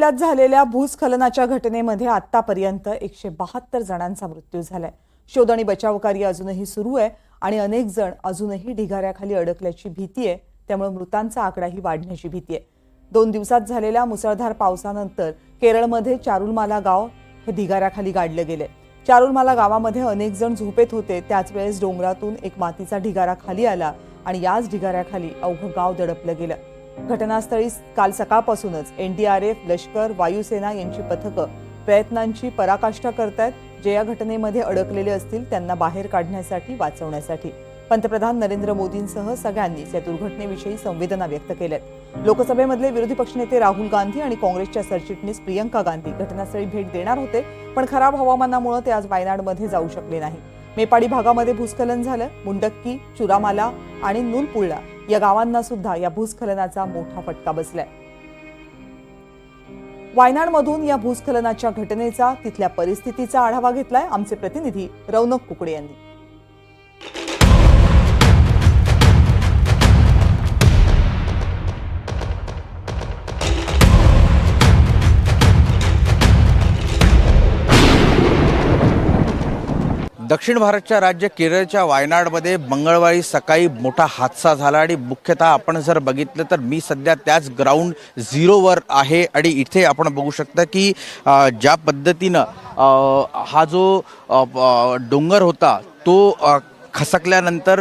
जिल्ह्यात झालेल्या भूस्खलनाच्या घटनेमध्ये आतापर्यंत 172 जणांचा मृत्यू झालाय। शोध आणि बचाव कार्य अजूनही सुरू आहे आणि अनेक जण अजूनही ढिगाऱ्याखाली अडकल्याची भीती आहे। त्यामुळे मृतांचा आकडाही वाढण्याची भीती आहे। 2 दिवसात झालेल्या मुसळधार पावसानंतर केरळमध्ये चारुलमाला गाव हे ढिगाऱ्याखाली गाडले गेले। चारुलमाला गावामध्ये अनेक जण झोपेत होते। त्याच वेळेस डोंगरातून एक मातीचा ढिगारा खाली आला आणि याच ढिगाऱ्याखाली अवघं गाव दडपलं गेलं। घटनास्थळी काल सकाळपासूनच एनडीआरएफ, लष्कर, वायुसेना यांची पथकं प्रयत्नांची पराकाष्ठा करतायत। जे या घटनेमध्ये अडकलेले असतील त्यांना बाहेर काढण्यासाठी, वाचवण्यासाठी पंतप्रधान नरेंद्र मोदींसह सगळ्यांनीच या दुर्घटनेविषयी संवेदना व्यक्त केल्यात। लोकसभेमधले विरोधी पक्षनेते राहुल गांधी आणि काँग्रेसच्या सरचिटणीस प्रियंका गांधी घटनास्थळी भेट देणार होते, पण खराब हवामानामुळे ते आज वायनाडमध्ये जाऊ शकले नाही। मेपाडी भागामध्ये भूस्खलन झालं। मुंडक्की, चुरामाला आणि नुलपुळा या गावांना सुद्धा या भूस्खलनाचा मोठा फटका बसलाय। वायनाडमधून या भूस्खलनाच्या घटनेचा, तिथल्या परिस्थितीचा आढावा घेतलाय आमचे प्रतिनिधी रौनक कुकडे यांनी। दक्षिण भारतच्या राज्य केरळच्या वायनाडमध्ये मंगळवारी सकाळी मोठा हादसा झाला आणि मुख्यतः आपण जर बघितलं तर मी सध्या त्याच ग्राउंड झिरोवर आहे आणि इथे आपण बघू शकता की ज्या पद्धतीनं हा जो डोंगर होता तो खसकल्यानंतर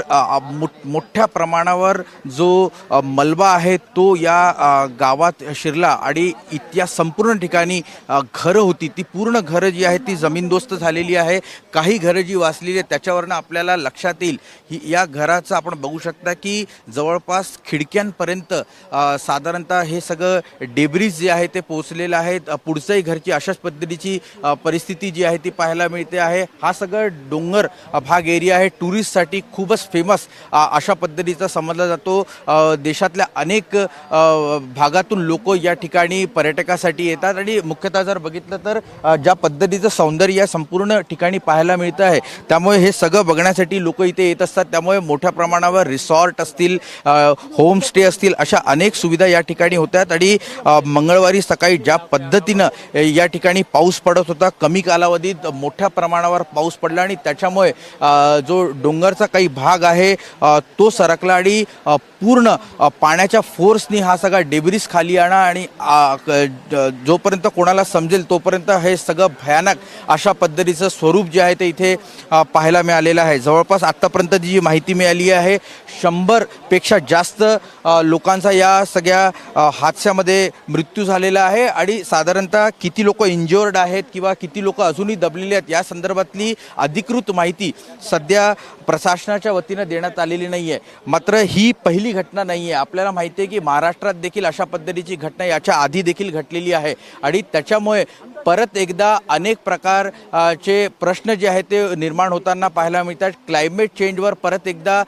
मोठ्या प्रमाणावर जो मलबा आहे तो या गावात शिरला आणि इतक्या संपूर्ण ठिकाणी घरं होती, ती पूर्ण घरं जी आहेत ती जमीनदोस्त झालेली आहे। काही घरं जी वाचलेली आहेत त्याच्यावरनं आपल्याला लक्षात येईल ही या घराचं आपण बघू शकता की जवळपास खिडक्यांपर्यंत साधारणतः हे सगळं डेब्रिज जे आहे ते पोचलेलं आहे। पुढचंही घरची अशाच पद्धतीची परिस्थिती जी आहे ती पाहायला मिळते आहे। हा सगळं डोंगर भाग एरिया आहे, साठी खूपच फेमस अशा पद्धतीचा समजला जातो। देशातल्या अनेक भागातून लोक या ठिकाणी पर्यटकासाठी येतात आणि मुख्यतः जर बघितलं तर ज्या पद्धतीचं सौंदर्य या संपूर्ण ठिकाणी पाहायला मिळतं आहे त्यामुळे हे सगळं बघण्यासाठी लोक इथे येत असतात। त्यामुळे मोठ्या प्रमाणावर रिसॉर्ट असतील, होमस्टे असतील, अशा अनेक सुविधा या ठिकाणी होतात आणि मंगळवारी सकाळी ज्या पद्धतीनं या ठिकाणी पाऊस पडत होता, कमी कालावधीत मोठ्या प्रमाणावर पाऊस पडला आणि त्याच्यामुळे जो डोंगरचा काही भाग आहे तो सरकला आणि पूर्ण पाण्याच्या फोर्सनी हा सगळा डेब्रिज खाली आणा आणि जोपर्यंत कोणाला समजेल तोपर्यंत हे सगळं भयानक अशा पद्धतीचं स्वरूप जे आहे ते इथे पाहायला मिळालेलं आहे। जवळपास आत्तापर्यंत जी माहिती मिळाली आहे 100 पेक्षा जास्त लोकांचा या सगळ्या हादस्यामध्ये मृत्यू झालेला आहे आणि साधारणतः किती लोक इंज्युअर्ड आहेत किंवा किती लोक अजूनही दबलेले आहेत या संदर्भातली अधिकृत माहिती सध्या प्रशासनाच्या वतीनं देण्यात आलेली नाही आहे। मात्र ही पहिली घटना नाही आहे। आपल्याला माहिती आहे की महाराष्ट्रात देखील अशा पद्धतीची घटना याच्या आधी देखील घडलेली आहे आणि त्याच्यामुळे परत एकदा अनेक प्रकारचे प्रश्न जे आहेत ते निर्माण होताना पाहायला मिळतात। क्लायमेट चेंजवर परत एकदा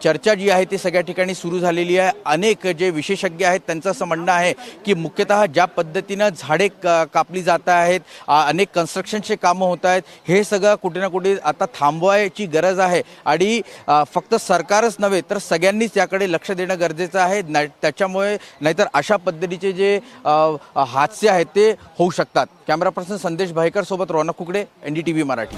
चर्चा जी आहे ती सगळ्या ठिकाणी सुरू झालेली आहे। अनेक जे विशेषज्ञ आहेत त्यांचं असं म्हणणं आहे की मुख्यतः ज्या पद्धतीनं झाडे कापली जात आहेत, अनेक कन्स्ट्रक्शनचे कामं होत आहेत, हे सगळं कुठे ना कुठे आता थांबवायची गरज आहे आणि फक्त सरकारच नव्हे तर सगळ्यांनीच याकडे लक्ष देणं गरजेचं आहे। त्याच्यामुळे नाहीतर अशा पद्धतीचे जे हादसे आहेत ते होऊ शकतात। कॅमेरा पर्सन संदेश भाईकर सोबत रौनक कुकडे, NDTV मराठी।